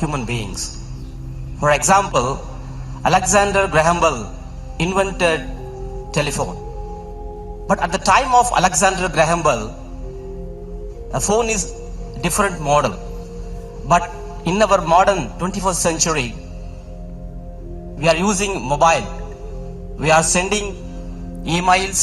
Human beings. For example, Alexander Graham Bell invented telephone. But at the time of Alexander Graham Bell, a phone is different model. But in our modern 21st century, we are using mobile. We are sending emails,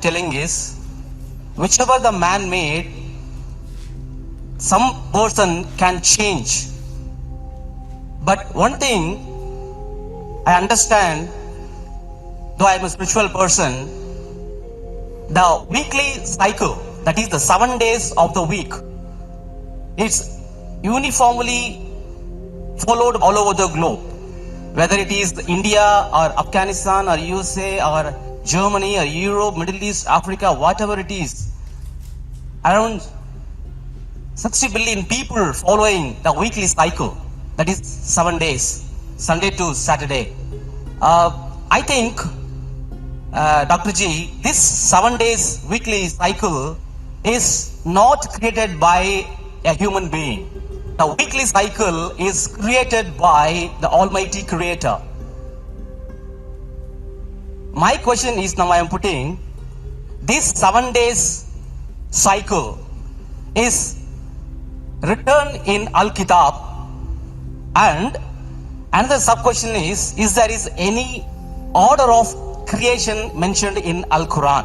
Telling is, whichever the man made, some person can change. But one thing I understand, though I am a spiritual person, the weekly cycle, that is the 7 days of the week, it's uniformly followed all over the globe. Whether it is India or Afghanistan or USA or Germany or Europe, Middle East, Africa, whatever it is, around 60 billion people following the weekly cycle. That is 7 days, Sunday to Saturday. I think, Dr. G, this 7 days weekly cycle is not created by a human being. The weekly cycle is created by the Almighty Creator. My question is, now I am putting, this 7 days cycle is written in Al-Kitab. And another sub-question is there is any order of creation mentioned in Al-Quran?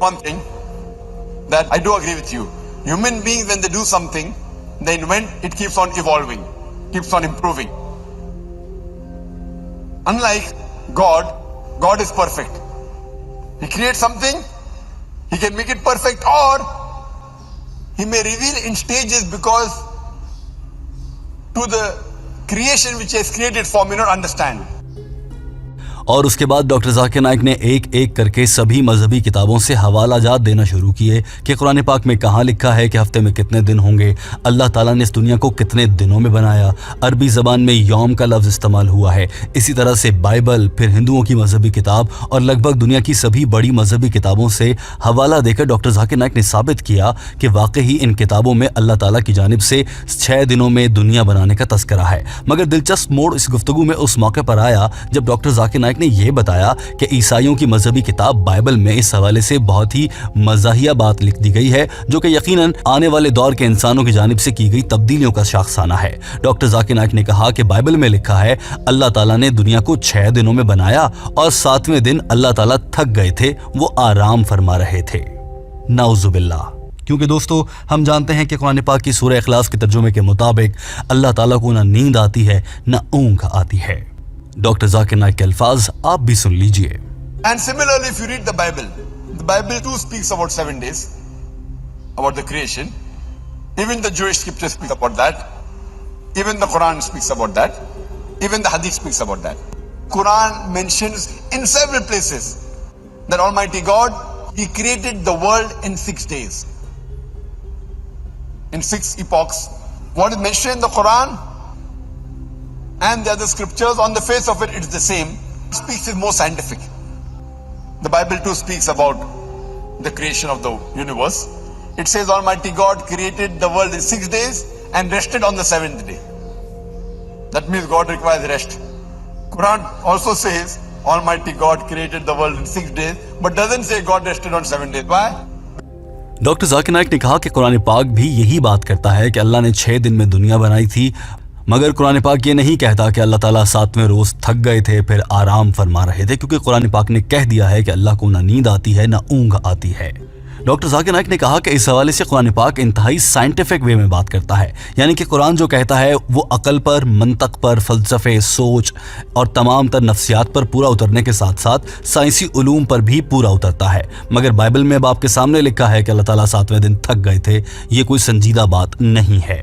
one thing that I do agree with you. Human beings, when they do something, they invent, it keeps on evolving, keeps on improving. Unlike God, God is perfect. He creates something, He can make it perfect, or He may reveal in stages, because to the creation which He has created for me not understand. اور اس کے بعد doctor Zakir Naik نے ایک ایک کر کے سبھی مذہبی کتابوں سے حوالہ جات دینا شروع کیے کہ قرآن پاک میں کہاں لکھا ہے کہ ہفتے میں کتنے دن ہوں گے، اللہ تعالیٰ نے اس دنیا کو کتنے دنوں میں بنایا، عربی زبان میں یوم کا لفظ استعمال ہوا ہے، اسی طرح سے بائبل، پھر ہندوؤں کی مذہبی کتاب اور لگ بھگ دنیا کی سبھی بڑی مذہبی کتابوں سے حوالہ دے کر ڈاکٹر ذاکر نائک نے ثابت کیا کہ واقعی ان کتابوں میں اللہ تعالیٰ کی جانب سے 6 دنوں میں دنیا بنانے کا تذکرہ ہے۔ مگر دلچسپ موڑ اس گفتگو میں اس موقع پر آیا جب ڈاکٹر ذاکر نائک نے یہ بتایا کہ عیسائیوں کی مذہبی کتاب بائبل میں اس حوالے سے بہت ہی مزاحیہ بات لکھ دی گئی ہے جو کہ یقیناً آنے والے دور کے انسانوں کی جانب سے کی گئی تبدیلیوں کا شاخسانہ ہے۔ ڈاکٹر ذاکر نائک نے کہا کہ بائبل میں لکھا ہے اللہ تعالیٰ نے دنیا کو 6 دنوں میں بنایا اور 7ویں دن اللہ تعالیٰ تھک گئے تھے، وہ آرام فرما رہے تھے۔ نعوذ باللہ۔ کیونکہ دوستو ہم جانتے ہیں کہ قرآن پاک کی سورہ اخلاص کے ترجمے کے مطابق اللہ تعالیٰ کو نہ نیند آتی ہے نہ اونگ آتی ہے۔ ڈاکٹر ذاکر نائک کے الفاظ آپ بھی سن لیجئے۔ And similarly, if you read the Bible too speaks about 7 days, about the creation. Even the Jewish scriptures speak about that. Even the Quran speaks about that. Even the Hadith speaks about that. Quran mentions in several places that Almighty God, He created the world in 6 days. In 6 epochs. What is mentioned in the Quran and the other scriptures, on the face of it, it's the same. Speaks is more scientific. The Bible too speaks about the creation of the universe. It says Almighty God created the world in 6 days and rested on the 7th day. That means God requires rest. Quran also says Almighty God created the world in 6 days, but doesn't say God rested on 7 days. Why? Doctor Zakir Naik نے کہا کہ قرآن پاک بھی یہی بات کرتا ہے کہ اللہ نے 6 دن میں دنیا بنائی تھی، مگر قرآن پاک یہ نہیں کہتا کہ اللہ تعالیٰ 7ویں روز تھک گئے تھے پھر آرام فرما رہے تھے، کیونکہ قرآن پاک نے کہہ دیا ہے کہ اللہ کو نہ نیند آتی ہے نہ اونگ آتی ہے۔ ڈاکٹر ذاکر نائک نے کہا کہ اس حوالے سے قرآن پاک انتہائی سائنٹیفک وے میں بات کرتا ہے، یعنی کہ قرآن جو کہتا ہے وہ عقل پر، منطق پر، فلسفے، سوچ اور تمام تر نفسیات پر پورا اترنے کے ساتھ ساتھ سائنسی علوم پر بھی پورا اترتا ہے، مگر بائبل میں اب آپ کے سامنے لکھا ہے کہ اللہ تعالیٰ 7ویں دن تھک گئے تھے، یہ کوئی سنجیدہ بات نہیں ہے۔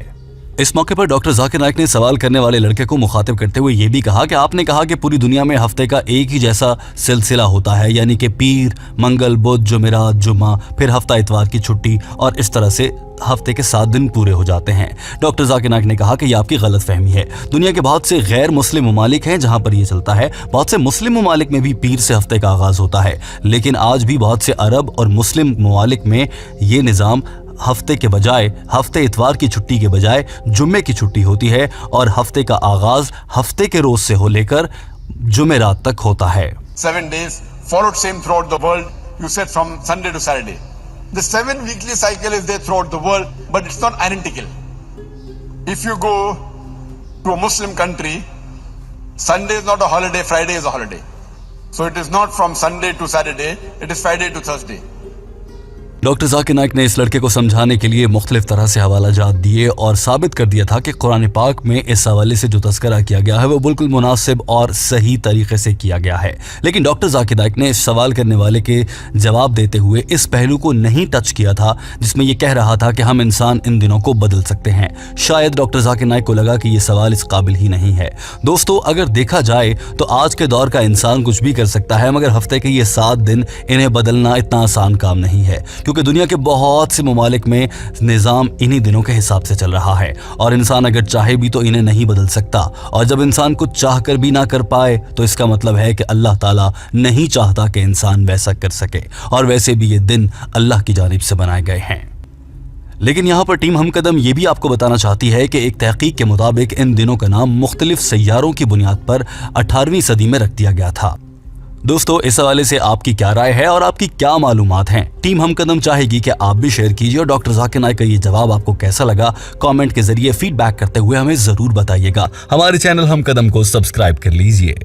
اس موقع پر ڈاکٹر ذاکر نائک نے سوال کرنے والے لڑکے کو مخاطب کرتے ہوئے یہ بھی کہا کہ آپ نے کہا کہ پوری دنیا میں ہفتے کا ایک ہی جیسا سلسلہ ہوتا ہے، یعنی کہ پیر، منگل، بدھ، جمعرات، جمعہ، پھر ہفتہ اتوار کی چھٹی، اور اس طرح سے ہفتے کے 7 دن پورے ہو جاتے ہیں۔ ڈاکٹر ذاکر نائک نے کہا کہ یہ آپ کی غلط فہمی ہے۔ دنیا کے بہت سے غیر مسلم ممالک ہیں جہاں پر یہ چلتا ہے، بہت سے مسلم ممالک میں بھی پیر سے ہفتے کا آغاز ہوتا ہے، لیکن آج بھی بہت سے عرب اور مسلم ممالک میں یہ نظام ہفتے کے بجائے، ہفتے اتوار کی چھٹی کے بجائے جمعے کی چھٹی ہوتی ہے، اور ہفتے کا آغاز ہفتے کے روز سے ہو لے کر جمعرات تک ہوتا ہے۔ 7 days followed same throughout the world. You said from Sunday to Saturday. The 7 weekly cycle is there throughout the world, but it's not identical. If you go to a Muslim country, Sunday is not a holiday, Friday is a holiday. So it is not from Sunday to Saturday, it is Friday to Thursday. Doctor Zakir Naik نے اس لڑکے کو سمجھانے کے لیے مختلف طرح سے حوالہ جات دیے اور ثابت کر دیا تھا کہ قرآن پاک میں اس حوالے سے جو تذکرہ کیا گیا ہے وہ بالکل مناسب اور صحیح طریقے سے کیا گیا ہے، لیکن ڈاکٹر ذاکر نائک نے اس سوال کرنے والے کے جواب دیتے ہوئے اس پہلو کو نہیں ٹچ کیا تھا جس میں یہ کہہ رہا تھا کہ ہم انسان ان دنوں کو بدل سکتے ہیں۔ شاید ڈاکٹر ذاکر نائک کو لگا کہ یہ سوال اس قابل ہی نہیں ہے۔ دوستو، اگر دیکھا جائے تو آج کے دور کا انسان کچھ بھی کر سکتا ہے، مگر ہفتے کے یہ 7 دن انہیں بدلنا اتنا آسان کام نہیں ہے، کیونکہ دنیا کے بہت سے ممالک میں نظام انہی دنوں کے حساب سے چل رہا ہے، اور انسان اگر چاہے بھی تو انہیں نہیں بدل سکتا، اور جب انسان کچھ چاہ کر بھی نہ کر پائے تو اس کا مطلب ہے کہ اللہ تعالیٰ نہیں چاہتا کہ انسان ویسا کر سکے، اور ویسے بھی یہ دن اللہ کی جانب سے بنائے گئے ہیں۔ لیکن یہاں پر ٹیم ہم قدم یہ بھی آپ کو بتانا چاہتی ہے کہ ایک تحقیق کے مطابق ان دنوں کا نام مختلف سیاروں کی بنیاد پر 18ویں صدی میں رکھ دیا گیا تھا۔ دوستو، اس حوالے سے آپ کی کیا رائے ہے اور آپ کی کیا معلومات ہیں؟ ٹیم ہم قدم چاہے گی کہ آپ بھی شیئر کیجیے، اور ڈاکٹر ذاکر نائک کا یہ جواب آپ کو کیسا لگا کامنٹ کے ذریعے فیڈ بیک کرتے ہوئے ہمیں ضرور بتائیے گا۔ ہمارے چینل ہم قدم کو سبسکرائب کر لیجیے۔